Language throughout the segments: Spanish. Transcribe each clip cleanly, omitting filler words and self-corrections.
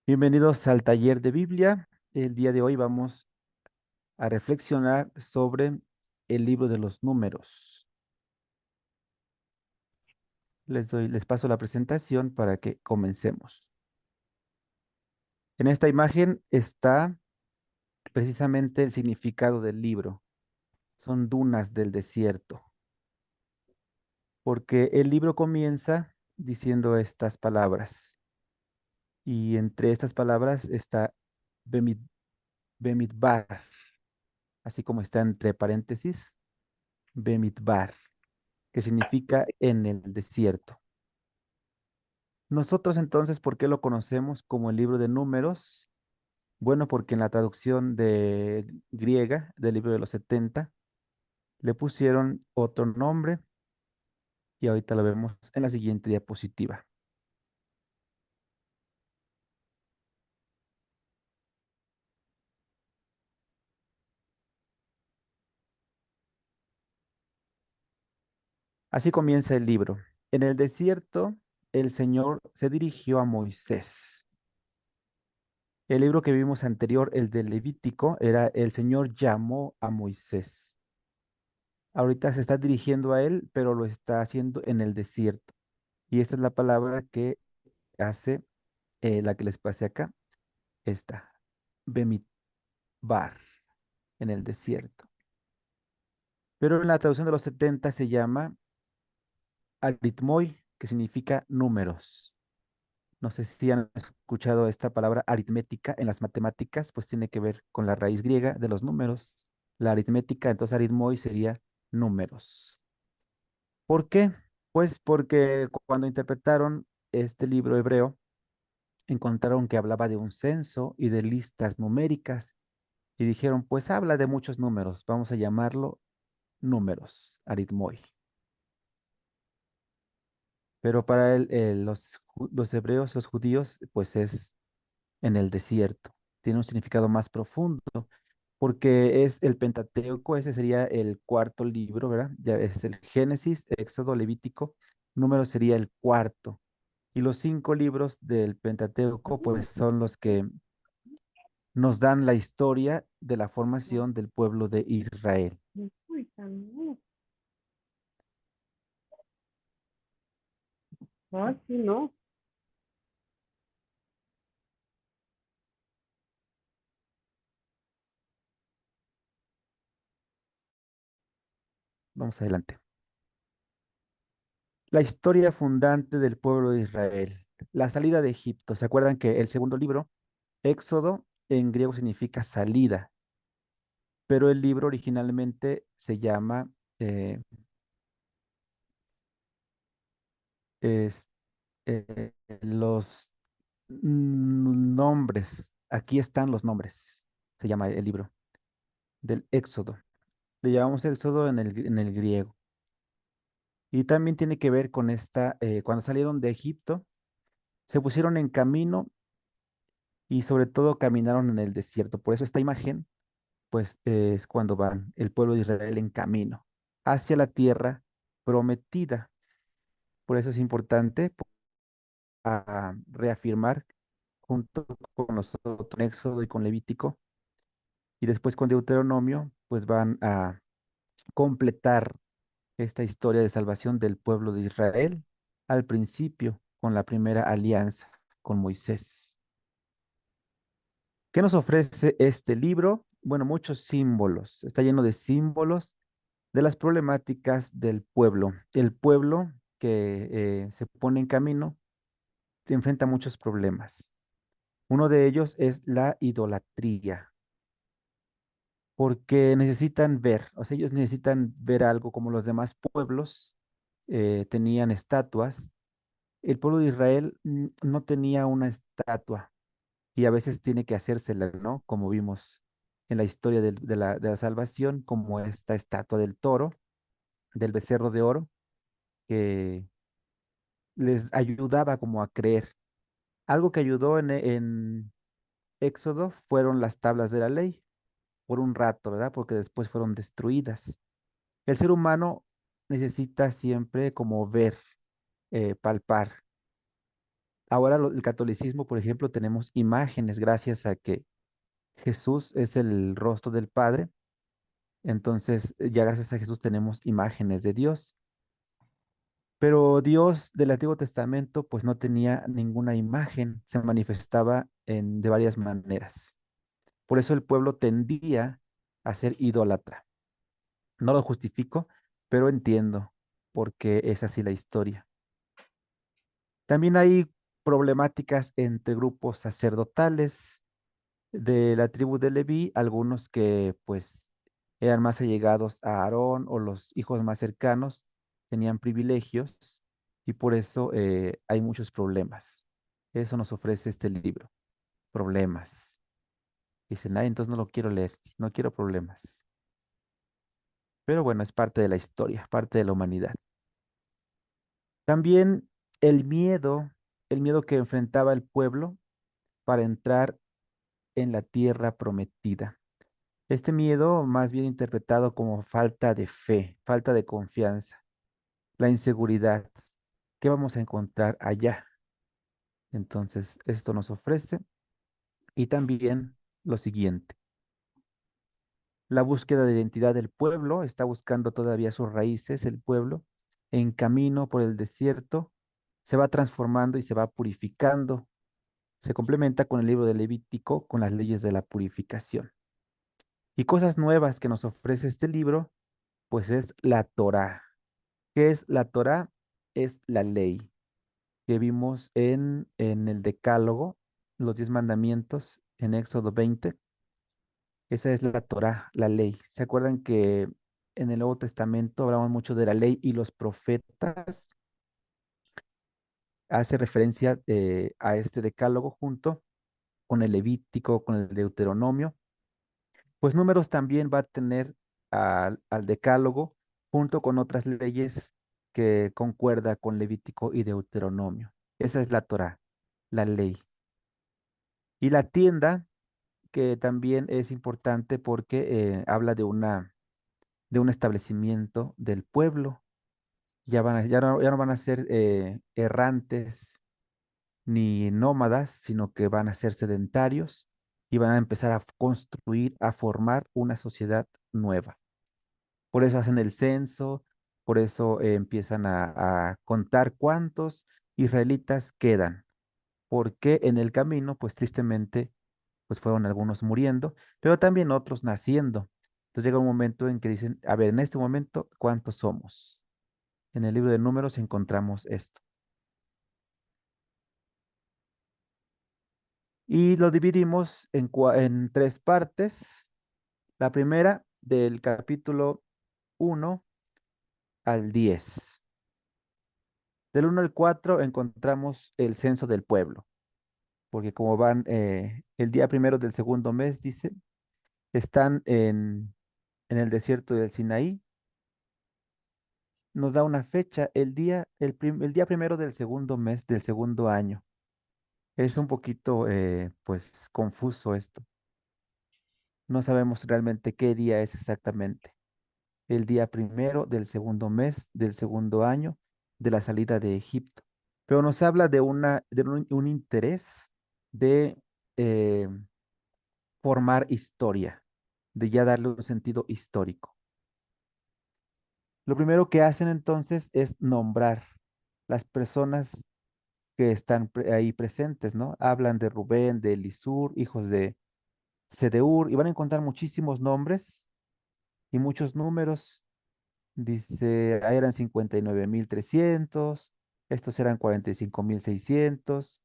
Bienvenidos al taller de Biblia. El día de hoy vamos a reflexionar sobre el libro de los números. Les paso la presentación para que comencemos. En esta imagen está precisamente el significado del libro. Son dunas del desierto, porque el libro comienza diciendo estas palabras. Y entre estas palabras está Bemid, Bemidbar, así como está entre paréntesis, Bemidbar, que significa en el desierto. Nosotros entonces, ¿por qué lo conocemos como el libro de números? Bueno, porque en la traducción de griega del libro de los 70 le pusieron otro nombre y ahorita lo vemos en la siguiente diapositiva. Así comienza el libro. En el desierto, el Señor se dirigió a Moisés. El libro que vimos anterior, el de Levítico, era el Señor llamó a Moisés. Ahorita se está dirigiendo a él, pero lo está haciendo en el desierto. Y esta es la palabra que hace la que les pasé acá, esta, Bemidbar, en el desierto. Pero en la traducción de los 70 se llama aritmoi, que significa números. No sé si han escuchado esta palabra aritmética en las matemáticas, pues tiene que ver con la raíz griega de los números. La aritmética, entonces aritmoi sería números. ¿Por qué? Pues porque cuando interpretaron este libro hebreo, encontraron que hablaba de un censo y de listas numéricas y dijeron, pues habla de muchos números, vamos a llamarlo números, aritmoi. Pero para los hebreos, los judíos, pues es en el desierto. Tiene un significado más profundo, porque es el Pentateuco, ese sería el cuarto libro, ¿verdad? Ya es el Génesis, Éxodo, Levítico, número sería el cuarto. Y los 5 libros del Pentateuco, pues son los que nos dan la historia de la formación del pueblo de Israel. Ah, sí, no. Vamos adelante. La historia fundante del pueblo de Israel. La salida de Egipto. ¿Se acuerdan que el segundo libro, Éxodo, en griego significa salida, pero el libro originalmente se llama eh, es, los nombres. Aquí están los nombres. Se llama el libro del Éxodo. Le llamamos Éxodo en el griego. Y también tiene que ver con cuando salieron de Egipto, se pusieron en camino y sobre todo caminaron en el desierto. Por eso esta imagen, pues es cuando van el pueblo de Israel en camino hacia la tierra prometida. Por eso es importante reafirmar junto con nosotros en Éxodo y con Levítico y después con Deuteronomio, pues van a completar esta historia de salvación del pueblo de Israel al principio con la primera alianza con Moisés. ¿Qué nos ofrece este libro? Bueno, muchos símbolos. Está lleno de símbolos de las problemáticas del pueblo. El pueblo que se pone en camino se enfrenta a muchos problemas. Uno de ellos es la idolatría, porque necesitan ver, o sea, ellos necesitan ver algo como los demás pueblos tenían estatuas. El pueblo de Israel no tenía una estatua y a veces tiene que hacérsela, ¿no? Como vimos en la historia de la salvación, como esta estatua del toro, del becerro de oro, que les ayudaba como a creer. Algo que ayudó en Éxodo fueron las tablas de la ley, por un rato, ¿verdad? Porque después fueron destruidas. El ser humano necesita siempre como ver, palpar Ahora el catolicismo, por ejemplo, tenemos imágenes gracias a que Jesús es el rostro del Padre. Entonces, ya gracias a Jesús tenemos imágenes de Dios. Pero Dios del Antiguo Testamento pues no tenía ninguna imagen, se manifestaba de varias maneras. Por eso el pueblo tendía a ser idólatra. No lo justifico, pero entiendo por qué es así la historia. También hay problemáticas entre grupos sacerdotales de la tribu de Leví, algunos que pues eran más allegados a Aarón o los hijos más cercanos tenían privilegios y por eso hay muchos problemas. Eso nos ofrece este libro, problemas. Dicen, ay, entonces no lo quiero leer, no quiero problemas. Pero bueno, es parte de la historia, parte de la humanidad. También el miedo, el miedo que enfrentaba el pueblo para entrar en la tierra prometida. Este miedo, más bien interpretado como falta de fe, falta de confianza, la inseguridad. ¿Qué vamos a encontrar allá? Entonces, esto nos ofrece. Y también lo siguiente, la búsqueda de identidad del pueblo, está buscando todavía sus raíces, el pueblo, en camino por el desierto, se va transformando y se va purificando. Se complementa con el libro de Levítico, con las leyes de la purificación. Y cosas nuevas que nos ofrece este libro, pues es la Torá. ¿Qué es la Torá? Es la ley que vimos en el Decálogo, los 10 mandamientos en Éxodo 20. Esa es la Torá, la ley. ¿Se acuerdan que en el Nuevo Testamento hablamos mucho de la ley y los profetas? Hace referencia a este Decálogo junto con el Levítico, con el Deuteronomio. Pues Números también va a tener al Decálogo junto con otras leyes que concuerda con Levítico y Deuteronomio. Esa es la Torá, la ley. Y la tienda, que también es importante porque habla de un establecimiento del pueblo. Ya no van a ser errantes ni nómadas, sino que van a ser sedentarios y van a empezar a construir, a formar una sociedad nueva. Por eso hacen el censo, por eso empiezan a contar cuántos israelitas quedan, porque en el camino, pues tristemente, pues fueron algunos muriendo, pero también otros naciendo. Entonces llega un momento en que dicen, a ver, en este momento, ¿cuántos somos? En el libro de Números encontramos esto. Y lo dividimos en tres partes. La primera, del capítulo 1 al 10. Del 1 al 4 encontramos el censo del pueblo, porque como van el día primero del segundo mes, dice, están en el desierto del Sinaí. Nos da una fecha, el día primero del segundo mes del segundo año. Es un poquito, pues, confuso esto. No sabemos realmente qué día es exactamente. El día primero del segundo mes del segundo año de la salida de Egipto. Pero nos habla de un interés de eh, formar historia, de ya darle un sentido histórico. Lo primero que hacen entonces es nombrar las personas que están ahí presentes, ¿no? Hablan de Rubén, de Elisur, hijos de Sedeur, y van a encontrar muchísimos nombres y muchos números. Dice, ahí eran 59.300, estos eran 45.600.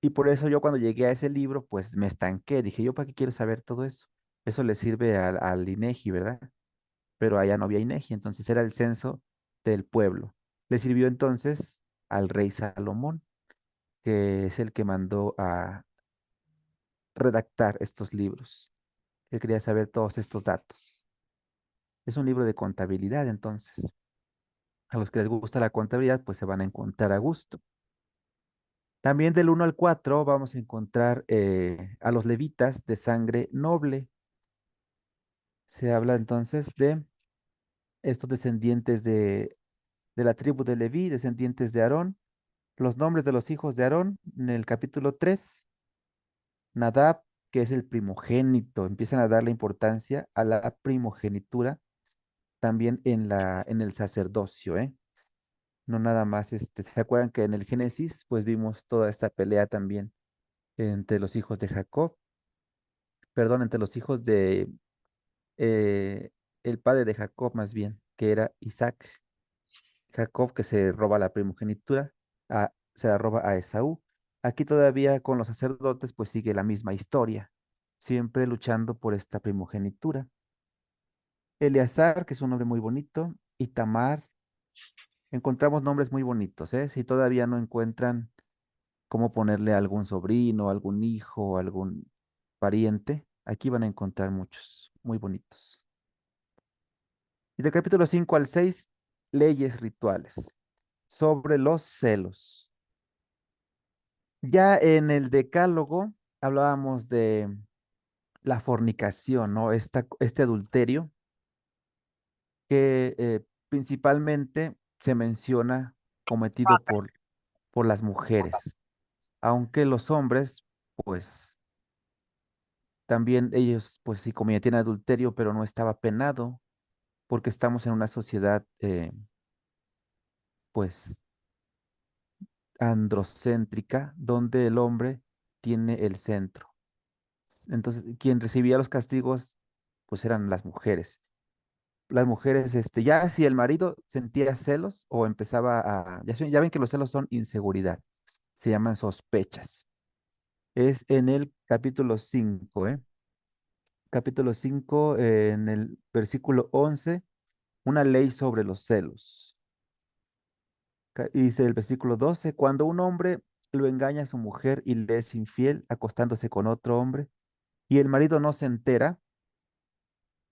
Y por eso yo cuando llegué a ese libro, pues me estanqué. Dije, ¿yo para qué quiero saber todo eso? Eso le sirve al INEGI, ¿verdad? Pero allá no había INEGI, entonces era el censo del pueblo. Le sirvió entonces al rey Salomón, que es el que mandó a redactar estos libros. Él quería saber todos estos datos. Es un libro de contabilidad, entonces. A los que les gusta la contabilidad, pues se van a encontrar a gusto. También del 1 al 4 vamos a encontrar a los levitas de sangre noble. Se habla entonces de estos descendientes de la tribu de Leví, descendientes de Aarón, Los nombres de los hijos de Aarón en el capítulo 3. Nadab, que es el primogénito, empiezan a darle importancia a la primogenitura también en el sacerdocio, ¿eh? No nada más, ¿se acuerdan que en el Génesis, pues vimos toda esta pelea también entre los hijos de Jacob, perdón, entre los hijos de el padre de Jacob más bien, que era Isaac. Jacob que se roba la primogenitura, se la roba a Esaú. Aquí todavía con los sacerdotes, pues sigue la misma historia, siempre luchando por esta primogenitura. Eleazar, que es un nombre muy bonito, y Tamar, encontramos nombres muy bonitos, ¿eh? Si todavía no encuentran cómo ponerle a algún sobrino, algún hijo, algún pariente, aquí van a encontrar muchos, muy bonitos. Y del capítulo 5 al 6, leyes rituales sobre los celos. Ya en el Decálogo hablábamos de la fornicación, ¿no? Este adulterio que principalmente se menciona cometido por las mujeres, aunque los hombres, pues también ellos, pues sí cometían adulterio, pero no estaba penado, porque estamos en una sociedad, pues, androcéntrica, donde el hombre tiene el centro. Entonces, quien recibía los castigos, pues eran las mujeres. Las mujeres, ya si el marido sentía celos o empezaba ya ven que los celos son inseguridad, se llaman sospechas. Es en el capítulo 5, ¿eh? Capítulo 5 en el versículo 11 una ley sobre los celos. Y dice el versículo 12 cuando un hombre lo engaña a su mujer y le es infiel acostándose con otro hombre, y el marido no se entera,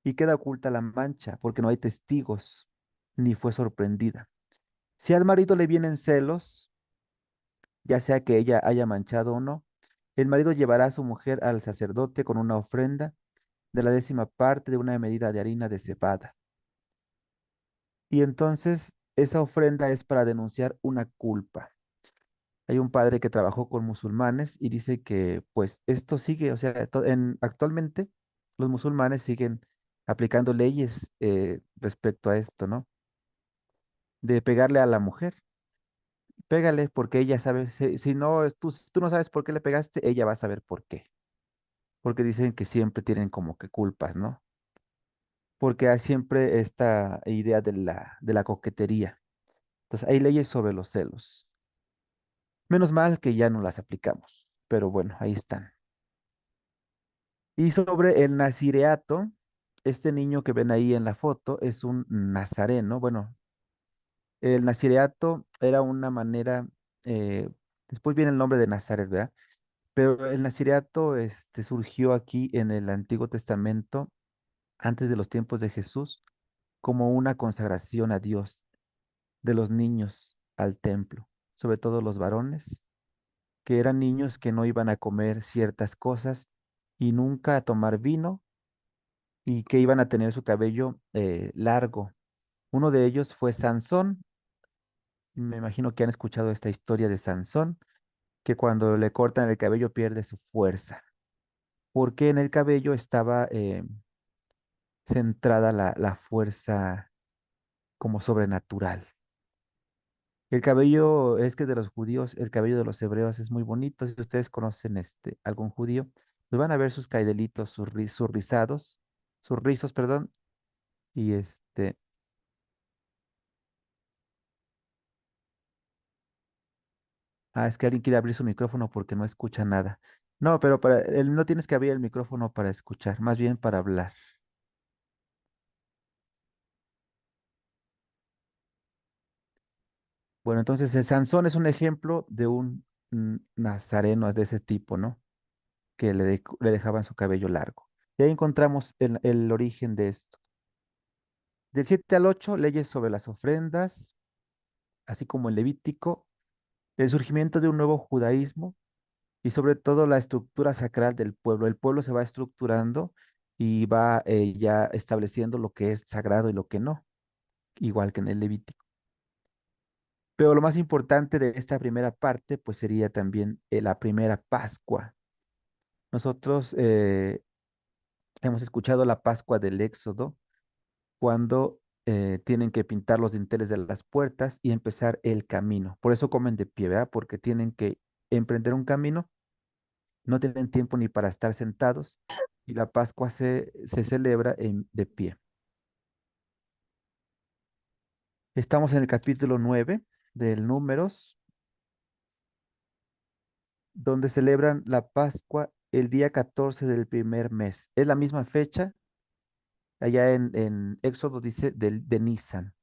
y queda oculta la mancha, porque no hay testigos, ni fue sorprendida. Si al marido le vienen celos, ya sea que ella haya manchado o no, el marido llevará a su mujer al sacerdote con una ofrenda de la 10ª parte de una medida de harina de cebada. Y entonces esa ofrenda es para denunciar una culpa. Hay un padre que trabajó con musulmanes y dice que pues esto sigue, o sea, actualmente los musulmanes siguen aplicando leyes respecto a esto, ¿no? De pegarle a la mujer. Pégale porque ella sabe, si no, si tú no sabes por qué le pegaste, ella va a saber por qué. Porque dicen que siempre tienen como que culpas, ¿no? Porque hay siempre esta idea de la coquetería. Entonces, hay leyes sobre los celos. Menos mal que ya no las aplicamos, pero bueno, ahí están. Y sobre el nazireato, este niño que ven ahí en la foto es un nazareno. Bueno, el nazireato era una manera, eh, después viene el nombre de Nazaret, ¿verdad? Pero el nazireato surgió aquí en el Antiguo Testamento, antes de los tiempos de Jesús, como una consagración a Dios de los niños al templo, sobre todo los varones, que eran niños que no iban a comer ciertas cosas y nunca a tomar vino y que iban a tener su cabello largo. Uno de ellos fue Sansón. Me imagino que han escuchado esta historia de Sansón, que cuando le cortan el cabello pierde su fuerza, porque en el cabello estaba centrada la fuerza como sobrenatural. El cabello es que de los judíos, el cabello de los hebreos es muy bonito. Si ustedes conocen algún judío, pues van a ver sus caidelitos, sus rizados, sus rizos, perdón. Y es que alguien quiere abrir su micrófono porque no escucha nada. No, pero no tienes que abrir el micrófono para escuchar, más bien para hablar. Bueno, entonces el Sansón es un ejemplo de un nazareno de ese tipo, ¿no? Que le dejaban su cabello largo. Y ahí encontramos el origen de esto. Del 7 al 8 leyes sobre las ofrendas, así como el Levítico, el surgimiento de un nuevo judaísmo y sobre todo la estructura sacral del pueblo. El pueblo se va estructurando y va ya estableciendo lo que es sagrado y lo que no, igual que en el Levítico. Pero lo más importante de esta primera parte, pues sería también la primera Pascua. Nosotros hemos escuchado la Pascua del Éxodo cuando tienen que pintar los dinteles de las puertas y empezar el camino. Por eso comen de pie, ¿verdad? Porque tienen que emprender un camino, no tienen tiempo ni para estar sentados y la Pascua se celebra de pie. Estamos en el capítulo 9 del Números, donde celebran la Pascua el día 14 del primer mes. Es la misma fecha, allá en Éxodo dice de Nisan.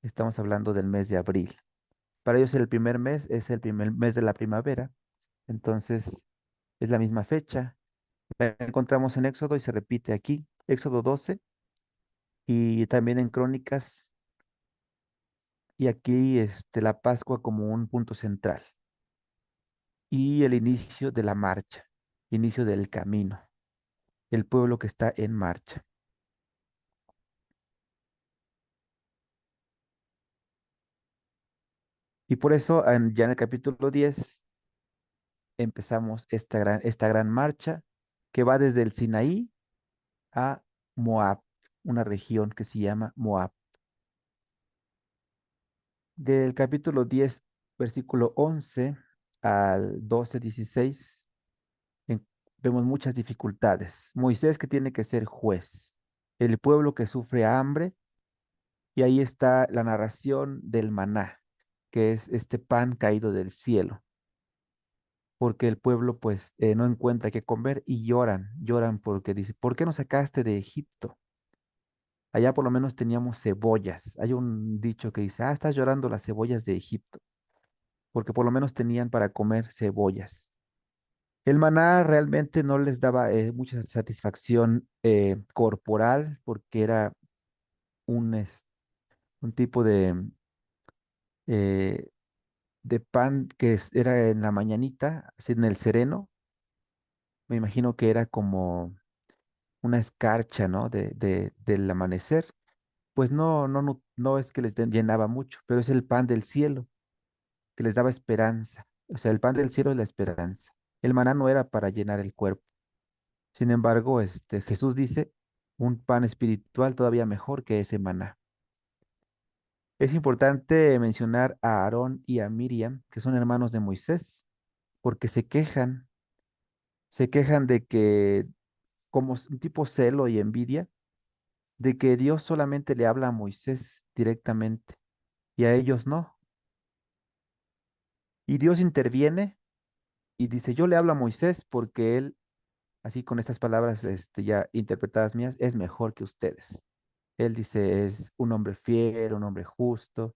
Estamos hablando del mes de abril. Para ellos el primer mes es el primer mes de la primavera, entonces es la misma fecha. La encontramos en Éxodo y se repite aquí, Éxodo 12 y también en Crónicas y aquí la Pascua como un punto central y el inicio de la marcha, inicio del camino, el pueblo que está en marcha. Y por eso ya en el capítulo 10 empezamos esta gran marcha que va desde el Sinaí a Moab, una región que se llama Moab. Del capítulo 10 versículo 11 al 12 16 vemos muchas dificultades. Moisés que tiene que ser juez, el pueblo que sufre hambre, y ahí está la narración del maná, que es este pan caído del cielo, porque el pueblo pues no encuentra qué comer y lloran, lloran porque dice, ¿por qué nos sacaste de Egipto? Allá por lo menos teníamos cebollas. Hay un dicho que dice, estás llorando las cebollas de Egipto, porque por lo menos tenían para comer cebollas. El maná realmente no les daba mucha satisfacción corporal porque era un un tipo eh, de pan que era en la mañanita, así en el sereno. Me imagino que era como una escarcha, ¿no? Del amanecer. Pues no es que llenaba mucho, pero es el pan del cielo que les daba esperanza. O sea, el pan del cielo es la esperanza. El maná no era para llenar el cuerpo. Sin embargo, Jesús dice, un pan espiritual todavía mejor que ese maná. Es importante mencionar a Aarón y a Miriam, que son hermanos de Moisés, porque se quejan de que, como un tipo celo y envidia, de que Dios solamente le habla a Moisés directamente y a ellos no. Y Dios interviene y dice, yo le hablo a Moisés porque él, así con estas palabras ya interpretadas mías, es mejor que ustedes. Él dice, es un hombre fiel, un hombre justo,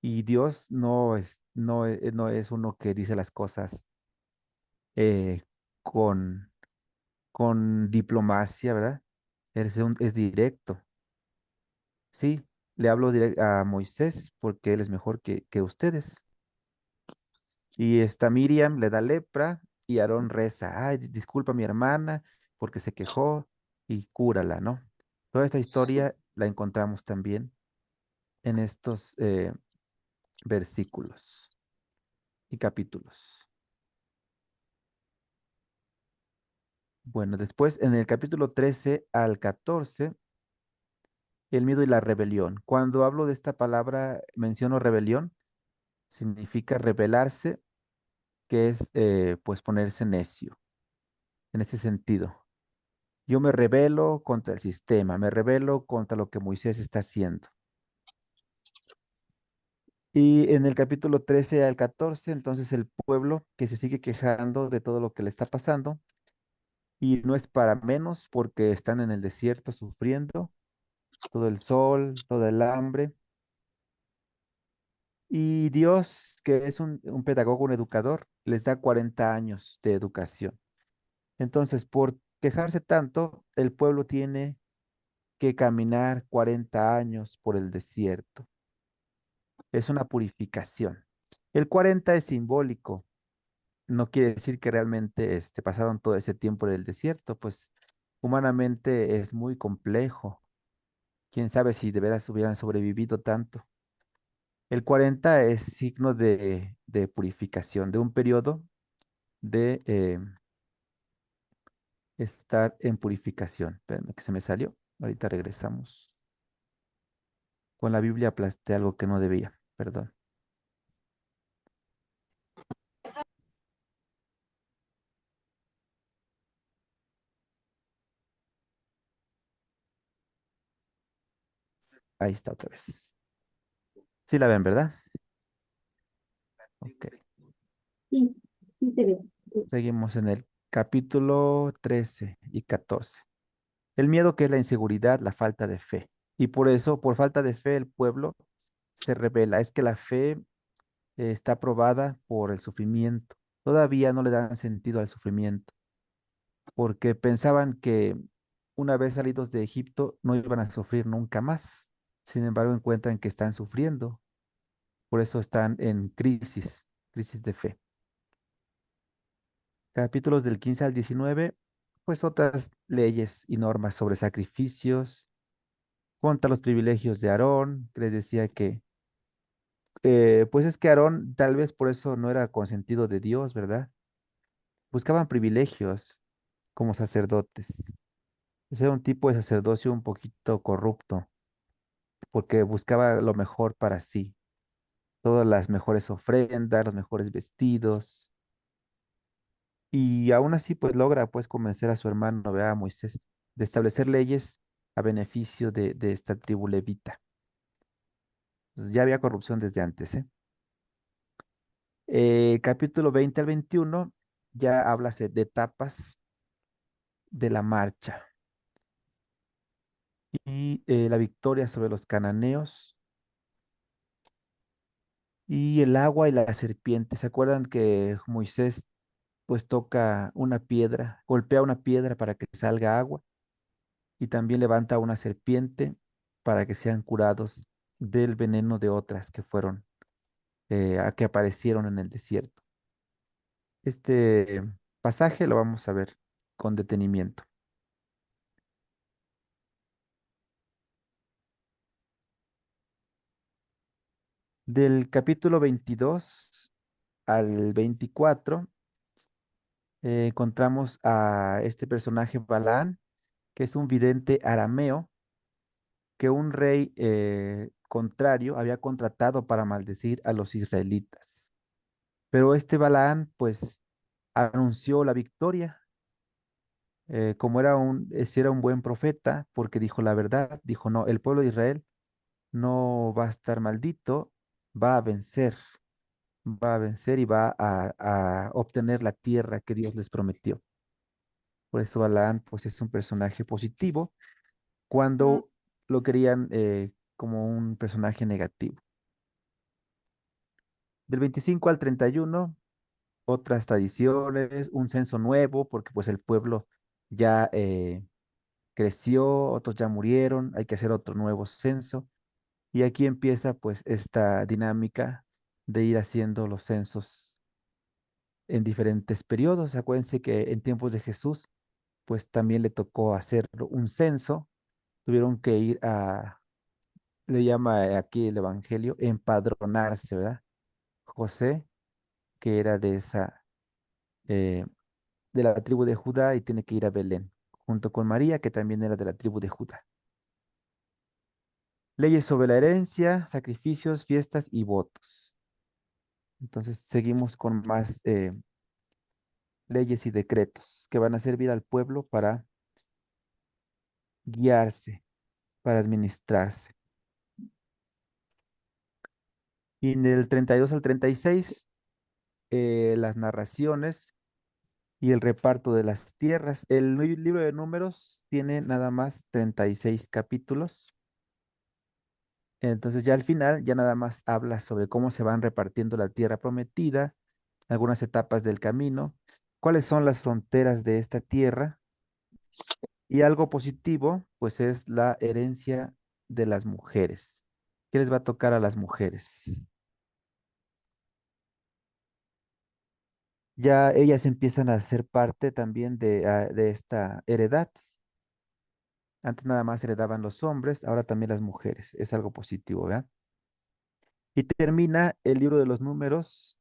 y Dios no es uno que dice las cosas eh, con, con diplomacia, ¿verdad? Es directo. Sí, le hablo a Moisés porque él es mejor que ustedes. Y esta Miriam le da lepra y Aarón reza, ay, disculpa a mi hermana porque se quejó y cúrala, ¿no? Toda esta historia la encontramos también en estos versículos y capítulos. Bueno, después en el capítulo 13 al 14, el miedo y la rebelión. Cuando hablo de esta palabra, menciono rebelión, significa rebelarse, que es pues ponerse necio, en ese sentido. Yo me rebelo contra el sistema, me rebelo contra lo que Moisés está haciendo. Y en el capítulo 13 al 14, entonces el pueblo que se sigue quejando de todo lo que le está pasando, y no es para menos porque están en el desierto sufriendo todo el sol, todo el hambre. Y Dios, que es un pedagogo, un educador, les da 40 años de educación. Entonces, por quejarse tanto, el pueblo tiene que caminar 40 años por el desierto. Es una purificación. El 40 es simbólico, no quiere decir que realmente pasaron todo ese tiempo en el desierto, pues humanamente es muy complejo. Quién sabe si de veras hubieran sobrevivido tanto. El 40 es signo de purificación, de un periodo de estar en purificación. Espérame que se me salió. Ahorita regresamos. Con la Biblia aplasté algo que no debía. Perdón. Ahí está otra vez. Sí la ven, ¿verdad? Ok. Sí, sí se ve. Seguimos en el capítulo 13 y 14. El miedo que es la inseguridad, la falta de fe. Y por eso, por falta de fe, el pueblo se revela. Es que la fe está probada por el sufrimiento. Todavía no le dan sentido al sufrimiento, porque pensaban que una vez salidos de Egipto no iban a sufrir nunca más. Sin embargo, encuentran que están sufriendo. Por eso están en crisis, crisis de fe. Capítulos del 15 al 19, pues otras leyes y normas sobre sacrificios, contra los privilegios de Aarón, que les decía que, pues es que Aarón tal vez por eso no era consentido de Dios, ¿verdad? Buscaban privilegios como sacerdotes. Ese era un tipo de sacerdocio un poquito corrupto, porque buscaba lo mejor para sí, todas las mejores ofrendas, los mejores vestidos, y aún así pues logra pues convencer a su hermano, ¿verdad? A Moisés, de establecer leyes a beneficio de esta tribu levita. Entonces, ya había corrupción desde antes, ¿eh? Capítulo 20 al 21 ya habla de etapas de la marcha y la victoria sobre los cananeos y el agua y la serpiente. ¿Se acuerdan que Moisés pues toca una piedra, golpea una piedra para que salga agua y también levanta una serpiente para que sean curados del veneno de otras que fueron, que aparecieron en el desierto? Este pasaje lo vamos a ver con detenimiento. Del capítulo 22 al 24 encontramos a este personaje Balaán, que es un vidente arameo que un rey contrario había contratado para maldecir a los israelitas. Pero este Balaán, pues, anunció la victoria, como si era un buen profeta, porque dijo la verdad, dijo, no, el pueblo de Israel no va a estar maldito, va a vencer, va a vencer y va a obtener la tierra que Dios les prometió. Por eso Balaán, pues, es un personaje positivo cuando lo querían como un personaje negativo. Del 25 al 31, otras tradiciones, un censo nuevo, porque pues el pueblo ya creció, otros ya murieron, hay que hacer otro nuevo censo. Y aquí empieza pues esta dinámica de ir haciendo los censos en diferentes periodos. Acuérdense que en tiempos de Jesús, pues también le tocó hacer un censo, tuvieron que ir le llama aquí el Evangelio, empadronarse, ¿verdad? José, que era eh, de la tribu de Judá y tiene que ir a Belén, junto con María, que también era de la tribu de Judá. Leyes sobre la herencia, sacrificios, fiestas y votos. Entonces seguimos con más leyes y decretos que van a servir al pueblo para guiarse, para administrarse. Y en el 32 al 36, las narraciones y el reparto de las tierras. El libro de Números tiene nada más 36 capítulos. Entonces ya al final ya nada más habla sobre cómo se van repartiendo la tierra prometida, algunas etapas del camino, cuáles son las fronteras de esta tierra y algo positivo, pues es la herencia de las mujeres. ¿Qué les va a tocar a las mujeres? Ya ellas empiezan a ser parte también de esta heredad. Antes nada más heredaban los hombres, ahora también las mujeres. Es algo positivo, ¿verdad? Y termina el libro de los números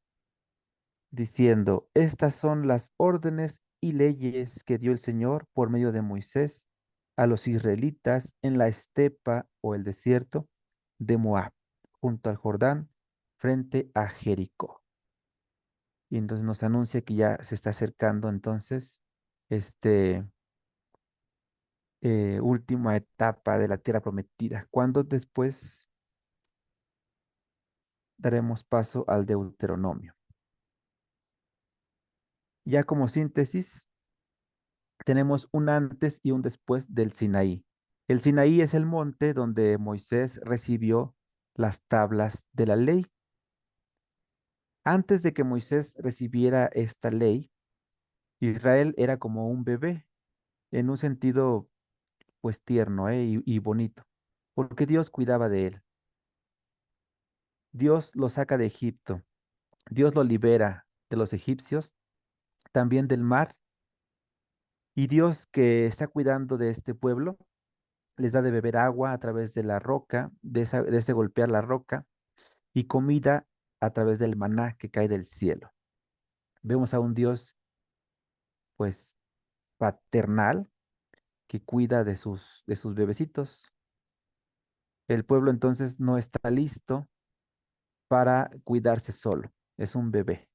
diciendo, estas son las órdenes y leyes que dio el Señor por medio de Moisés a los israelitas en la estepa o el desierto de Moab, junto al Jordán, frente a Jericó. Y entonces nos anuncia que ya se está acercando entonces este última etapa de la tierra prometida, cuando después daremos paso al Deuteronomio. Ya como síntesis, tenemos un antes y un después del Sinaí. El Sinaí es el monte donde Moisés recibió las tablas de la ley. Antes de que Moisés recibiera esta ley, Israel era como un bebé, en un sentido pues tierno, y bonito, porque Dios cuidaba de él. Dios lo saca de Egipto, Dios lo libera de los egipcios, también del mar, y Dios que está cuidando de este pueblo, les da de beber agua a través de la roca, de ese golpear la roca, y comida a través del maná que cae del cielo. Vemos a un Dios, pues, paternal que cuida de sus bebecitos. El pueblo entonces no está listo para cuidarse solo, es un bebé.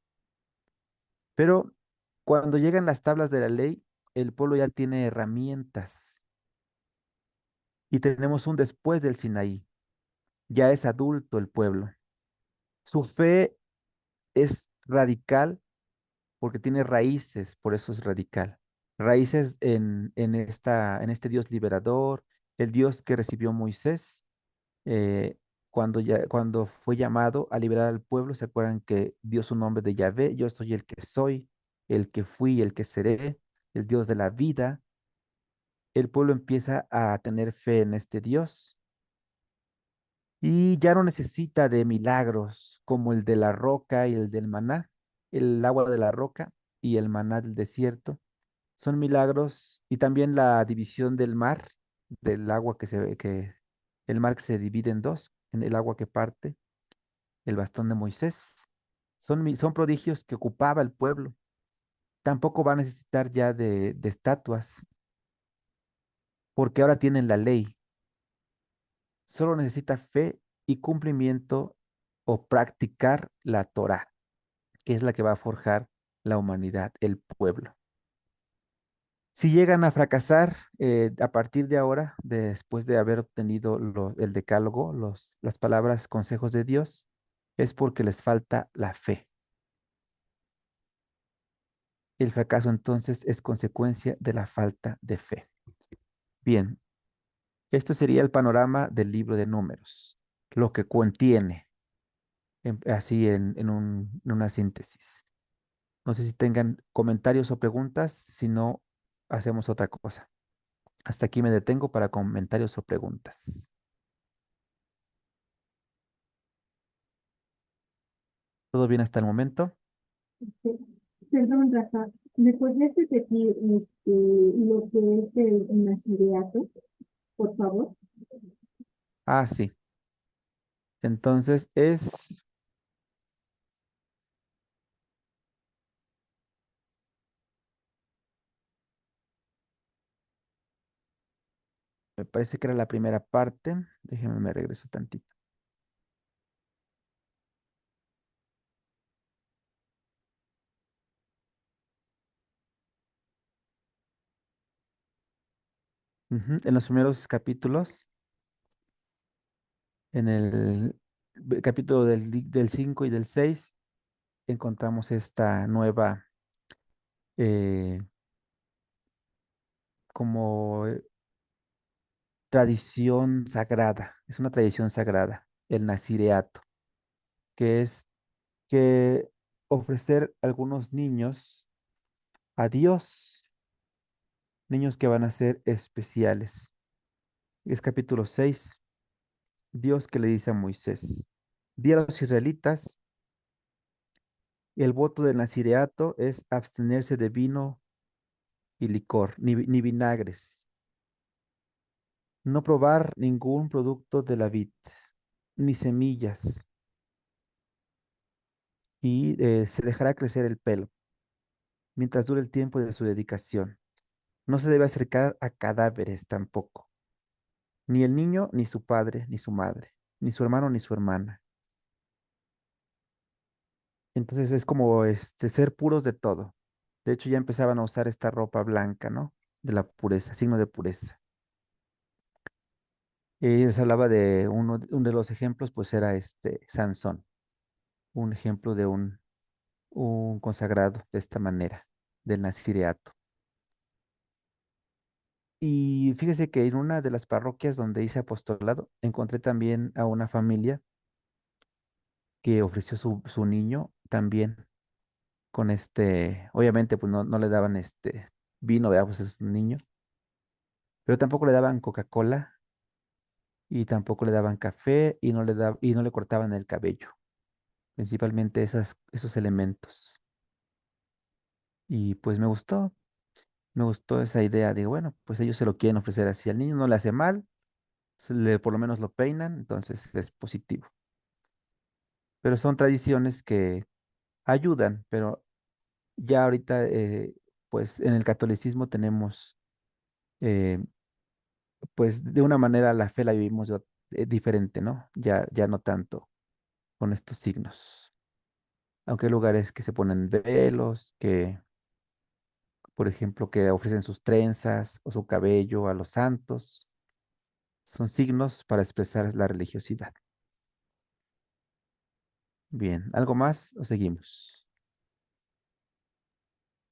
Pero cuando llegan las tablas de la ley, el pueblo ya tiene herramientas y tenemos un después del Sinaí. Ya es adulto el pueblo. Su fe es radical porque tiene raíces, por eso es radical. Raíces en este Dios liberador, el Dios que recibió Moisés cuando fue llamado a liberar al pueblo. ¿Se acuerdan que dio su nombre de Yahvé? Yo soy el que soy, el que fui, el que seré, el Dios de la vida. El pueblo empieza a tener fe en este Dios y ya no necesita de milagros como el de la roca y el del maná, el agua de la roca y el maná del desierto. Son milagros y también la división del mar, del agua el mar que se divide en dos, en el agua que parte, el bastón de Moisés. Son prodigios que ocupaba el pueblo. Tampoco va a necesitar ya de estatuas, porque ahora tienen la ley. Solo necesita fe y cumplimiento o practicar la Torá, que es la que va a forjar la humanidad, el pueblo. Si llegan a fracasar a partir de ahora, después de haber obtenido el decálogo, las palabras, consejos de Dios, es porque les falta la fe. El fracaso entonces es consecuencia de la falta de fe. Bien, esto sería el panorama del libro de Números, lo que contiene, así en una síntesis. No sé si tengan comentarios o preguntas, si no, hacemos otra cosa. Hasta aquí me detengo para comentarios o preguntas. ¿Todo bien hasta el momento? Este, Perdón, Rafa, ¿me podrías repetir lo que es el nazireato, por favor? Ah, sí. Entonces me parece que era la primera parte. Déjenme, me regreso tantito. Ujú. En los primeros capítulos, en el capítulo del 5 y del 6 encontramos esta nueva eh, como tradición sagrada. Es una tradición sagrada, el nazireato, que es que ofrecer algunos niños a Dios, niños que van a ser especiales. Es capítulo 6. Dios que le dice a Moisés, di a los israelitas, el voto del nazireato es abstenerse de vino y licor, ni vinagres, no probar ningún producto de la vid, ni semillas, y se dejará crecer el pelo mientras dure el tiempo de su dedicación. No se debe acercar a cadáveres tampoco, ni el niño, ni su padre, ni su madre, ni su hermano, ni su hermana. Entonces es como ser puros de todo. De hecho, ya empezaban a usar esta ropa blanca, ¿no? De la pureza, signo de pureza. Y les hablaba de uno de los ejemplos, pues era Sansón, un ejemplo de un consagrado de esta manera, del nazireato. Y fíjese que en una de las parroquias donde hice apostolado, encontré también a una familia que ofreció su niño también con obviamente pues no le daban vino, ¿verdad? Pues es un niño, pero tampoco le daban Coca-Cola y tampoco le daban café y no le cortaban el cabello, principalmente esos elementos. Y pues me gustó esa idea. Digo, bueno, pues ellos se lo quieren ofrecer así. Al niño no le hace mal, por lo menos lo peinan, entonces es positivo. Pero son tradiciones que ayudan, pero ya ahorita, pues en el catolicismo tenemos, eh, pues de una manera la fe la vivimos diferente, ¿no? Ya no tanto con estos signos. Aunque hay lugares que se ponen velos, que, por ejemplo, que ofrecen sus trenzas o su cabello a los santos, son signos para expresar la religiosidad. Bien, ¿algo más o seguimos?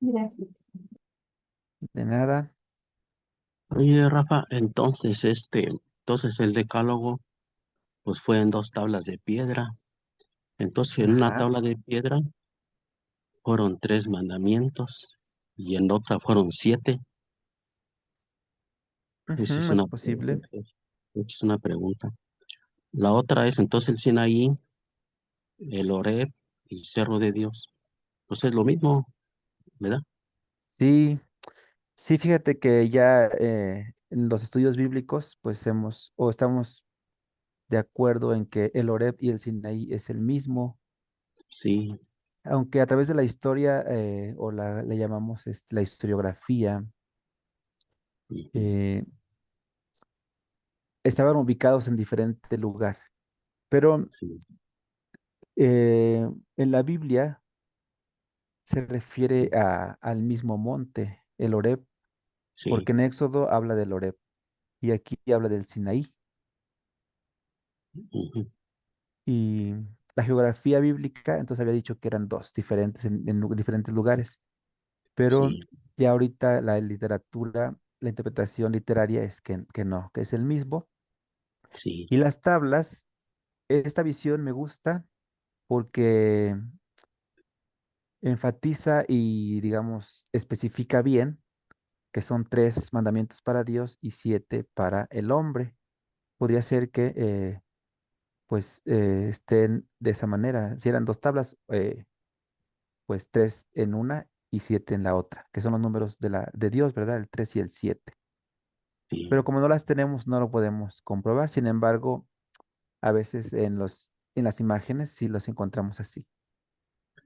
Gracias. De nada. Oye, Rafa, entonces el decálogo, pues fue en dos tablas de piedra. Entonces, en una Ajá. tabla de piedra fueron tres mandamientos y en otra fueron siete. Esa Ujú, es es una, posible. esa es una pregunta. La otra es entonces el Sinaí, el Horeb y Cerro de Dios. Pues es lo mismo, ¿verdad? Sí, sí, fíjate que ya en los estudios bíblicos, pues o estamos de acuerdo en que el Horeb y el Sinaí es el mismo, Sí. aunque a través de la historia, le llamamos la historiografía, Ujú. eh, estaban ubicados en diferente lugar. Pero Sí, en la Biblia se refiere al mismo monte, el Horeb, sí, porque en Éxodo habla del Horeb y aquí habla del Sinaí. ujú, Y la geografía bíblica, entonces había dicho que eran dos diferentes en diferentes lugares, pero sí, ya ahorita la literatura, la interpretación literaria es que no, que es el mismo. sí, Y las tablas, esta visión me gusta porque enfatiza y, digamos, especifica bien que son tres mandamientos para Dios y siete para el hombre. Podría ser que, estén de esa manera. Si eran dos tablas, pues tres en una y siete en la otra, que son los números de Dios, ¿verdad? El 3 y el 7. Pero sí, como no las tenemos, no lo podemos comprobar. Sin embargo, a veces en las imágenes sí los encontramos así.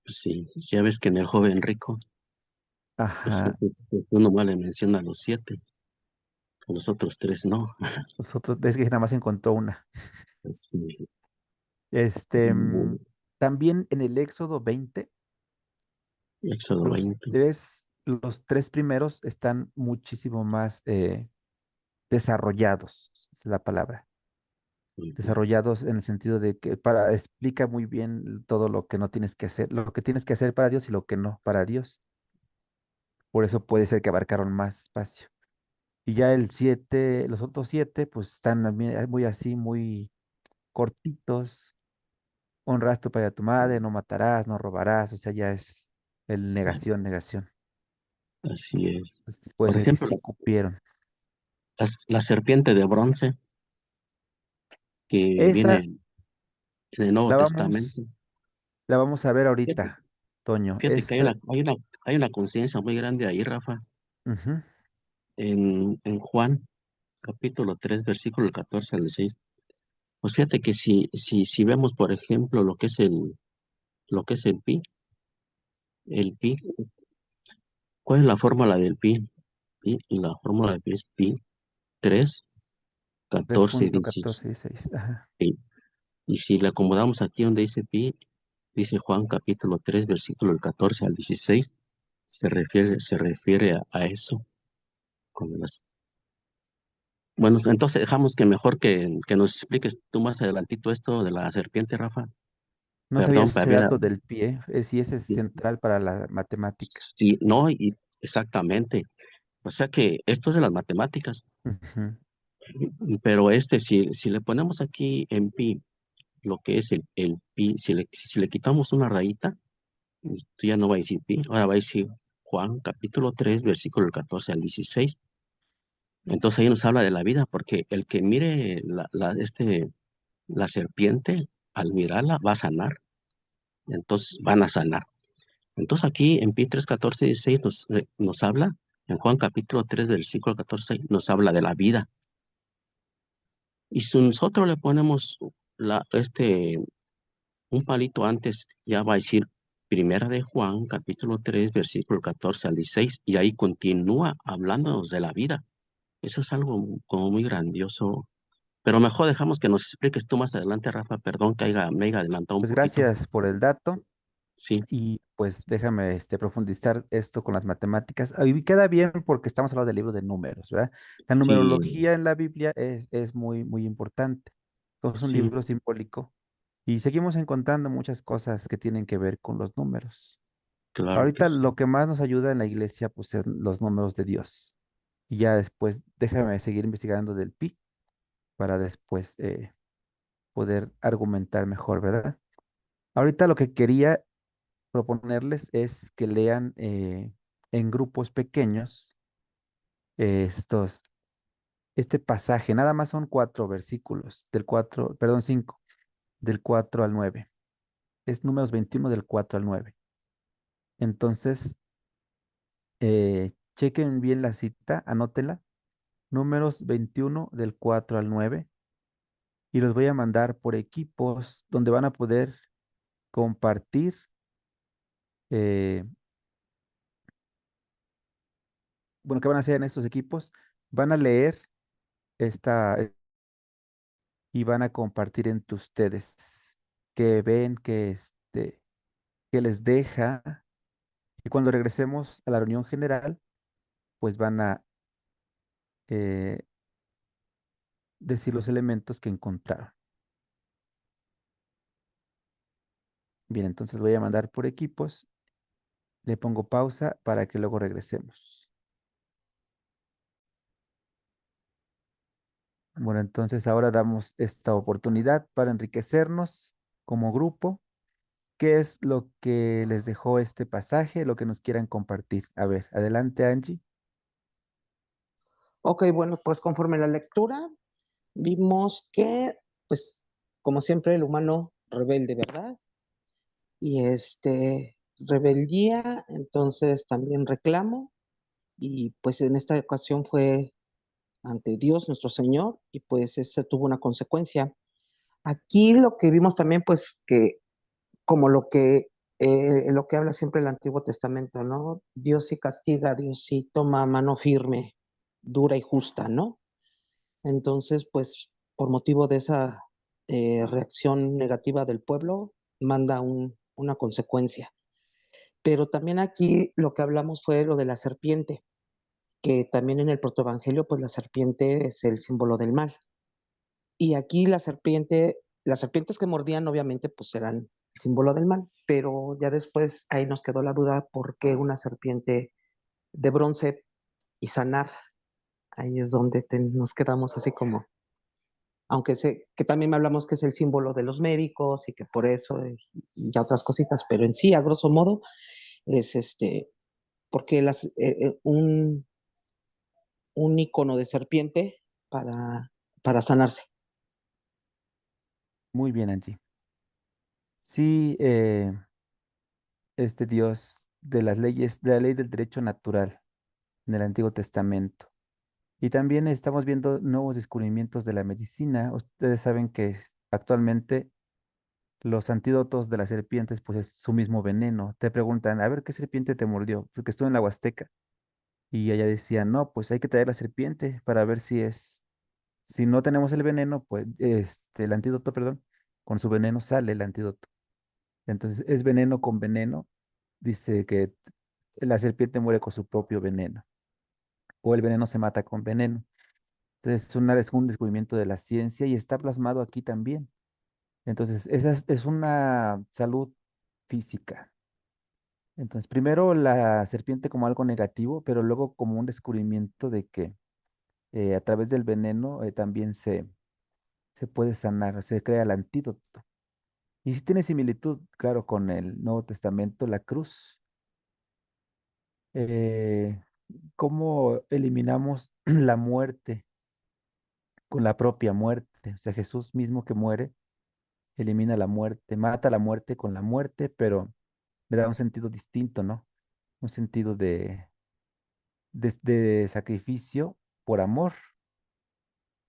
pues sí. Ya ves que en el joven rico, Ajá. uno más le menciona a los siete, a los otros tres no. Nosotros, es que nada más encontró una. Sí, Este, mm, También en el Éxodo 20, Éxodo 20. los tres primeros están muchísimo más desarrollados, esa es la palabra. Ujú. Desarrollados en el sentido de que explica muy bien todo lo que no tienes que hacer, lo que tienes que hacer para Dios y lo que no para Dios. Por eso puede ser que abarcaron más espacio. Y ya los otros siete, pues están también muy así, muy cortitos. Honra a tu padre y a tu madre, no matarás, no robarás, o sea, ya es el As- negación, negación. Así es. Entonces, puede Por ser que ejemplo, sí cupieron. la serpiente de bronce que Esa viene en el Nuevo la Testamento. vamos, la vamos a ver Fíjate, ahorita, Toño. fíjate que hay una conciencia muy grande ahí, Rafa, Ujú, en Juan, capítulo 3 versículo 14 al 16. Pues fíjate que si vemos, por ejemplo, lo que es lo que es el pi, ¿cuál es la fórmula del pi? La fórmula del pi es pi 3, tres 14, punto 16. catorce dieciséis. Ajá. Y si le acomodamos aquí donde dice pi, dice Juan capítulo 3, versículo del 14 al 16, se refiere a eso. con las- Bueno, entonces dejamos que mejor que nos expliques tú más adelantito esto de la serpiente, Rafa. No sabía Perdón, ese Pamela. dato del pie, sí, ese es central para la matemática. Sí, no, y exactamente. O sea que esto es de las matemáticas, Ujú. pero si le ponemos aquí en pi, lo que es el pi, si le quitamos una rayita, esto ya no va a decir pi, ahora va a decir Juan capítulo 3 versículo del 14 al 16. Entonces ahí nos habla de la vida, porque el que mire la serpiente, al mirarla, va a sanar. Entonces van a sanar. Entonces aquí en Pi 3, 14, 16 nos habla, en Juan capítulo 3, versículo 14, nos habla de la vida. Y si nosotros le ponemos un palito antes, ya va a decir Primera de Juan, capítulo 3, versículo 14 al 16, y ahí continúa hablándonos de la vida. Eso es algo como muy grandioso. Pero mejor dejamos que nos expliques tú más adelante, Rafa. Perdón que me haya adelantado un Pues poquito. gracias por el dato Sí, y pues déjame profundizar esto con las matemáticas. Ahí queda bien porque estamos hablando del libro de números, ¿verdad? La sí, numerología en la Biblia es muy, muy importante. Es un sí, libro simbólico y seguimos encontrando muchas cosas que tienen que ver con los números. claro que Ahorita sí. lo que más nos ayuda en la iglesia pues son los números de Dios. Y ya después déjame seguir investigando del pi para después poder argumentar mejor, ¿verdad? Ahorita lo que quería proponerles es que lean en grupos pequeños estos, este pasaje. Nada más son 4 versículos, del 4, perdón, 5, del 4 al 9. Es números 21 del 4 al 9. Entonces, chequen bien la cita, anótenla. Números 21 del 4 al 9. Y los voy a mandar por equipos donde van a poder compartir. eh, bueno, ¿qué van a hacer en estos equipos? Van a leer esta y van a compartir entre ustedes que ven que les deja. Y cuando regresemos a la reunión general, pues van a eh, decir los elementos que encontraron. Bien, entonces voy a mandar por equipos. Le pongo pausa para que luego regresemos. Bueno, entonces ahora damos esta oportunidad para enriquecernos como grupo. ¿Qué es lo que les dejó este pasaje, lo que nos quieran compartir? A ver, adelante, Angie. Ok, bueno, pues conforme a la lectura, vimos que, pues, como siempre, el humano rebelde, ¿verdad? Y rebeldía, entonces también reclamo, y pues en esta ocasión fue ante Dios, nuestro Señor, y pues ese tuvo una consecuencia. Aquí lo que vimos también, pues, que como lo que habla siempre el Antiguo Testamento, ¿no? Dios sí castiga, Dios sí toma mano firme, dura y justa, ¿no? Entonces, pues, por motivo de esa reacción negativa del pueblo, manda una consecuencia. Pero también aquí lo que hablamos fue lo de la serpiente, que también en el protoevangelio, pues la serpiente es el símbolo del mal. Y aquí las serpientes que mordían, obviamente, pues eran el símbolo del mal, pero ya después ahí nos quedó la duda por qué una serpiente de bronce y sanar. Ahí es donde nos quedamos así como, aunque sé que también hablamos que es el símbolo de los médicos y que por eso y ya otras cositas, pero en sí, a grosso modo, es porque un icono de serpiente para sanarse. Muy bien, Angie. Sí, este Dios de las leyes, de la ley del derecho natural en el Antiguo Testamento. Y también estamos viendo nuevos descubrimientos de la medicina. Ustedes saben que actualmente Los antídotos de las serpientes, pues es su mismo veneno. Te preguntan, a ver, ¿qué serpiente te mordió? Porque estuve en la Huasteca. Y ella decía, no, pues hay que traer la serpiente para ver si es, si no tenemos el veneno, pues el antídoto, perdón, con su veneno sale el antídoto. Entonces es veneno con veneno. Dice que la serpiente muere con su propio veneno o el veneno se mata con veneno. Entonces es un descubrimiento de la ciencia y está plasmado aquí también. Entonces, esa es una salud física. Entonces, primero la serpiente como algo negativo, pero luego como un descubrimiento de que a través del veneno también se puede sanar, se crea el antídoto. Y sí tiene similitud, claro, con el Nuevo Testamento, la cruz. Eh, ¿Cómo eliminamos la muerte con la propia muerte? O sea, Jesús mismo que muere, elimina la muerte, mata la muerte con la muerte, pero le da un sentido distinto, ¿no? Un sentido de sacrificio por amor.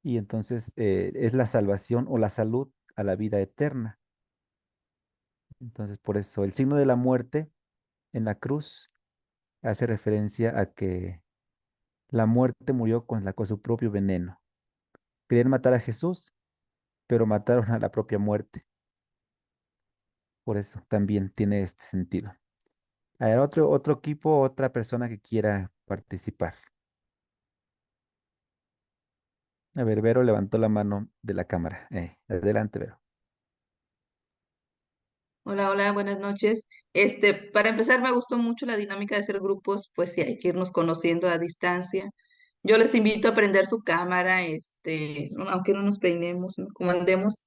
Y entonces es la salvación o la salud a la vida eterna. Entonces, por eso el signo de la muerte en la cruz hace referencia a que la muerte murió con su propio veneno. Querían matar a Jesús, pero mataron a la propia muerte. Por eso también tiene este sentido. A ver, otro equipo, otra persona que quiera participar. A ver, Vero levantó la mano de la cámara. Adelante, Vero. Hola, hola, buenas noches. Para empezar, me gustó mucho la dinámica de hacer grupos, pues sí, hay que irnos conociendo a distancia. Yo les invito a prender su cámara, aunque no nos peinemos, ¿no? Como andemos,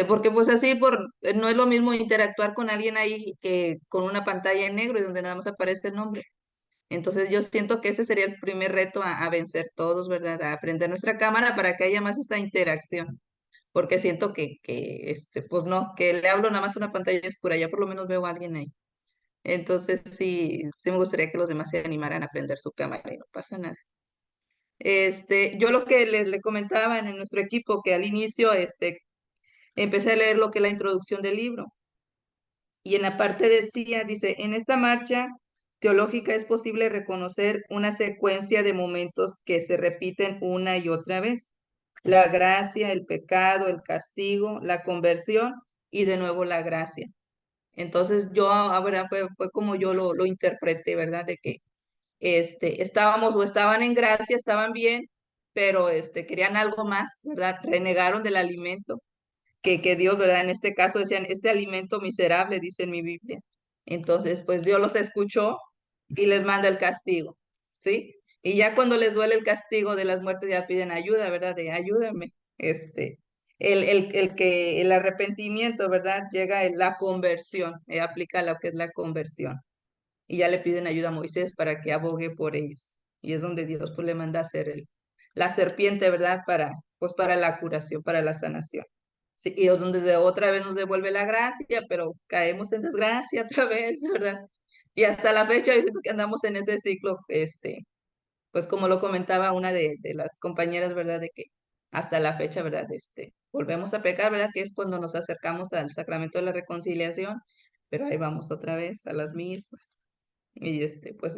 porque pues así no es lo mismo interactuar con alguien ahí que con una pantalla en negro y donde nada más aparece el nombre. Entonces yo siento que ese sería el primer reto a vencer todos, ¿verdad? A prender nuestra cámara para que haya más esa interacción porque siento pues no, que le hablo nada más a una pantalla oscura, ya por lo menos veo a alguien ahí. Entonces sí, sí me gustaría que los demás se animaran a prender su cámara y no pasa nada. Yo lo que le comentaba en nuestro equipo, que al inicio, empecé a leer lo que es la introducción del libro, y en la parte decía, dice, en esta marcha teológica es posible reconocer una secuencia de momentos que se repiten una y otra vez. La gracia, el pecado, el castigo, la conversión y de nuevo la gracia. Entonces yo, verdad, fue como yo lo interpreté, ¿verdad? De que estábamos o estaban en gracia, estaban bien, pero querían algo más, ¿verdad? Renegaron del alimento que Dios, ¿verdad? En este caso decían, este alimento miserable, dice en mi Biblia. Entonces, pues Dios los escuchó y les manda el castigo, ¿sí? Y ya cuando les duele el castigo de las muertes, ya piden ayuda, ¿verdad? De ayúdame. El arrepentimiento, ¿verdad? Llega la conversión, aplica lo que es la conversión. Y ya le piden ayuda a Moisés para que abogue por ellos. Y es donde Dios pues le manda a hacer la serpiente, ¿verdad? Pues para la curación, para la sanación. Sí, y es donde de otra vez nos devuelve la gracia, pero caemos en desgracia otra vez, ¿verdad? Y hasta la fecha yo siento que andamos en ese ciclo, pues como lo comentaba una de las compañeras, ¿verdad? De que hasta la fecha, ¿verdad? Volvemos a pecar, ¿verdad? Que es cuando nos acercamos al sacramento de la reconciliación, pero ahí vamos otra vez a las mismas. Y pues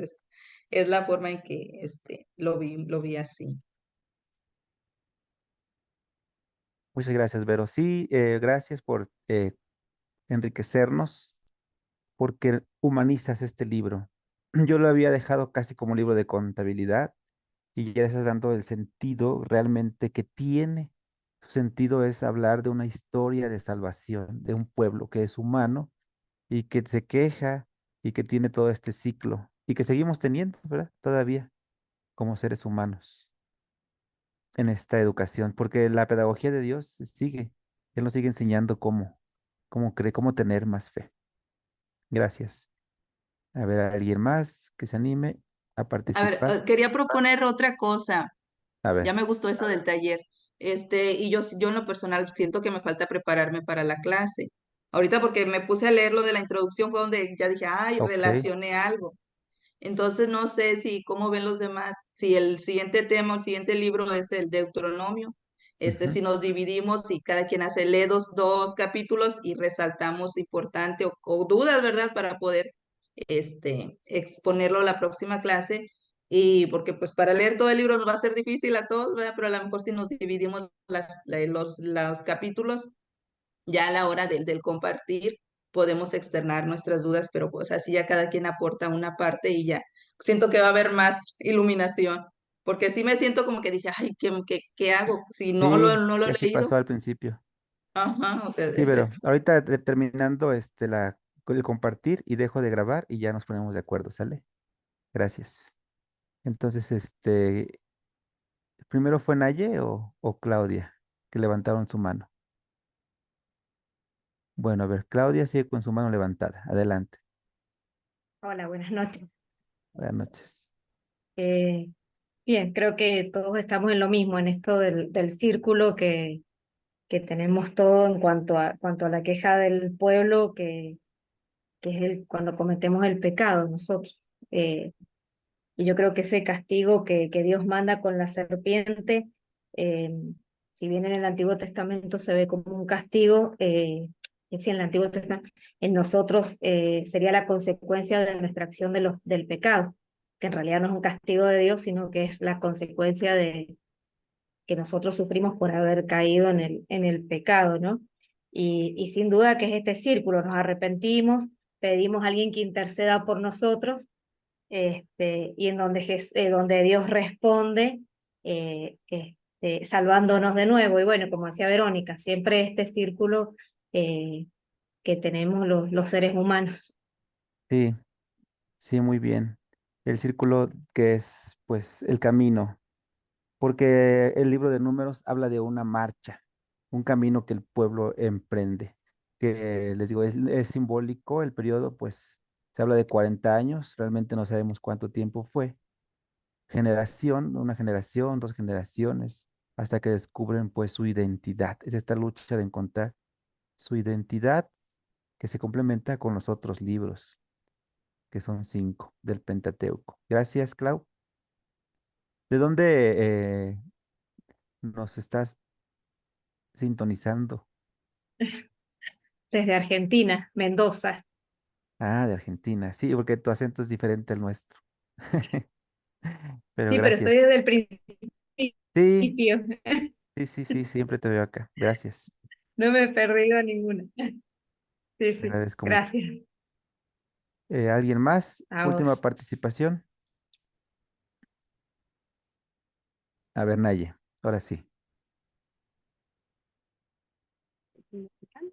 es la forma en que lo vi así. Muchas gracias, Vero. Sí, gracias por enriquecernos, porque humanizas este libro. Yo lo había dejado casi como libro de contabilidad y ya le estás dando el sentido realmente que tiene. Su sentido es hablar de una historia de salvación, de un pueblo que es humano y que se queja y que tiene todo este ciclo y que seguimos teniendo, ¿verdad? Todavía como seres humanos en esta educación, porque la pedagogía de Dios sigue, Él nos sigue enseñando cómo tener más fe. Gracias. A ver, alguien más que se anime a A ver, participar. quería proponer otra cosa. A Ya ver, me gustó eso del taller. Y yo en lo personal siento que me falta prepararme para la clase. Ahorita porque me puse a leer lo de la introducción fue donde ya dije, ay, ok. relacioné algo. Entonces no sé si cómo ven los demás, si el siguiente tema o el siguiente libro es el Deuteronomio Ujú. Si nos dividimos y cada quien lee dos capítulos y resaltamos importante o dudas, ¿verdad? Para poder exponerlo a la próxima clase. Y porque pues para leer todo el libro nos va a ser difícil a todos, ¿verdad? Pero a lo mejor si nos dividimos los capítulos, ya a la hora del compartir podemos externar nuestras dudas, pero pues así ya cada quien aporta una parte y ya siento que va a haber más iluminación, porque sí me siento como que dije, ay, ¿qué hago? Si Sí, no lo sí, he así leído, pasó al principio. ajá, o sea, Sí, pero ahorita terminando el compartir y dejo de grabar y ya nos ponemos de acuerdo, ¿sale? Gracias. Entonces, ¿primero fue Naye o Claudia que levantaron su mano? Bueno, a ver, Claudia sigue con su mano levantada. Adelante. Hola, buenas noches. Buenas noches. Eh, Bien, creo que todos estamos en lo mismo, en esto del círculo que tenemos todo en cuanto a la queja del pueblo, que es cuando cometemos el pecado nosotros. Y yo creo que ese castigo que Dios manda con la serpiente, eh, si bien en el Antiguo Testamento se ve como un castigo, es decir, en el Antiguo Testamento, en nosotros sería la consecuencia de nuestra acción del pecado, que en realidad no es un castigo de Dios, sino que es la consecuencia de que nosotros sufrimos por haber caído en el pecado, ¿no? Y sin duda que es este círculo, nos arrepentimos, pedimos a alguien que interceda por nosotros, y en donde, donde Dios responde, salvándonos de nuevo. Y bueno, como decía Verónica, siempre este círculo eh, que tenemos los seres humanos. Sí, sí, muy bien. El círculo que es, pues, el camino, porque el libro de Números habla de una marcha, un camino que el pueblo emprende, que les digo, es simbólico el periodo, pues, se habla de 40 años, realmente no sabemos cuánto tiempo fue, generación, una generación, dos generaciones, hasta que descubren, pues, su identidad. Es esta lucha de encontrar su identidad que se complementa con los otros libros, que son 5 del Pentateuco. Gracias, Clau. ¿De dónde nos estás sintonizando? Desde Argentina, Mendoza. Ah, de Argentina. Sí, porque tu acento es diferente al nuestro. Pero Sí, pero gracias. estoy desde el Sí, principio. sí, sí, sí, siempre te veo acá. Gracias. No me he perdido ninguna. Sí, Te sí, agradezco mucho. gracias. ¿Alguien más? A Última vos. participación. A ver, Naye. Ahora sí. ¿Sí me escuchan?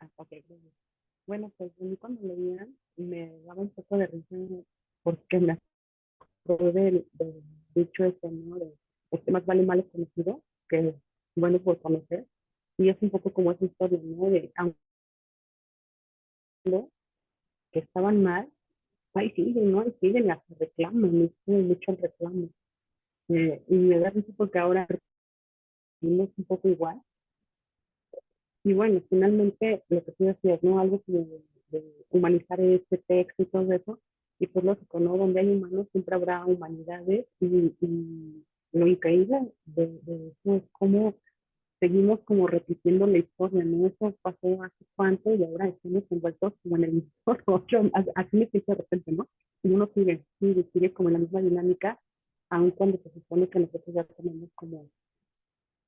Ah, ok, gracias. Bueno, pues a mí cuando leían me daba un poco de risa porque me acordé del dicho ese, ¿no? De, más vale malo conocido que bueno por conocer. Y es un poco como esa historia, ¿no? De aunque que estaban mal, ahí siguen, ¿no? Ahí siguen y hasta reclaman, y siguen mucho el reclamo. Y me da risa porque ahora vivimos un poco igual. Y bueno, finalmente lo que tú decías, ¿no? Algo de humanizar este texto y todo eso, y pues lógico, ¿no? Donde hay humanos siempre habrá humanidades y lo increíble de eso es cómo seguimos como repitiendo la historia, ¿no? Eso pasó hace cuánto y ahora estamos envueltos como en el mismo rollo, así me siento de repente, ¿no? Y uno sigue como en la misma dinámica, aun cuando se supone que nosotros ya tenemos como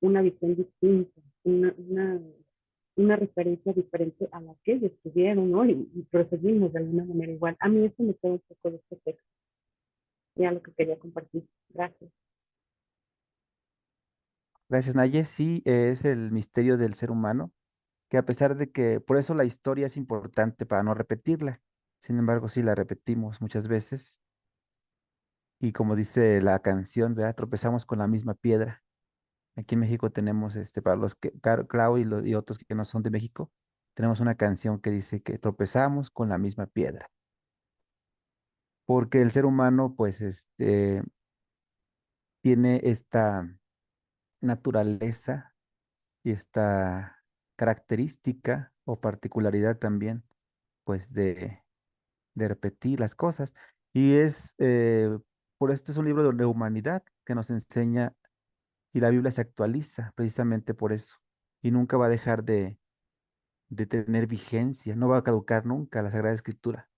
una visión distinta, una referencia diferente a la que ellos tuvieron, ¿no? Y proseguimos de alguna manera igual. A mí eso me queda un poco de este texto, ya lo que quería compartir. Gracias. Gracias, Naye. Sí, es el misterio del ser humano, que a pesar de que, por eso la historia es importante para no repetirla. Sin embargo, sí la repetimos muchas veces. Y como dice la canción, ¿verdad? Tropezamos con la misma piedra. Aquí en México tenemos, para los que, Clau y otros que no son de México, tenemos una canción que dice que tropezamos con la misma piedra. Porque el ser humano, pues, tiene esta naturaleza y esta característica o particularidad también, pues, de repetir las cosas. Y por esto es un libro de humanidad que nos enseña Y la Biblia se actualiza precisamente por eso. Y nunca va a dejar de tener vigencia, no va a caducar nunca la Sagrada Escritura,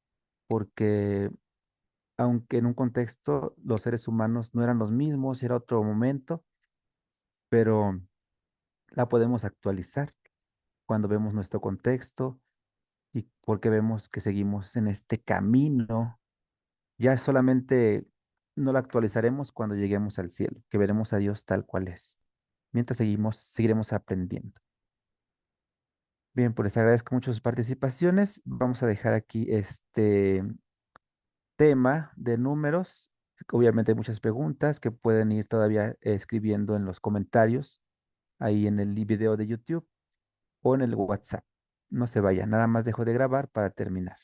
porque aunque en un contexto los seres humanos no eran los mismos, era otro momento, pero la podemos actualizar cuando vemos nuestro contexto y porque vemos que seguimos en este camino. Ya solamente no la actualizaremos cuando lleguemos al cielo, que veremos a Dios tal cual es. Mientras seguiremos aprendiendo. Bien, pues les agradezco mucho sus participaciones. Vamos a dejar aquí este tema de números. Obviamente hay muchas preguntas que pueden ir todavía escribiendo en los comentarios, ahí en el video de YouTube o en el WhatsApp. No se vayan, nada más dejo de grabar para terminar.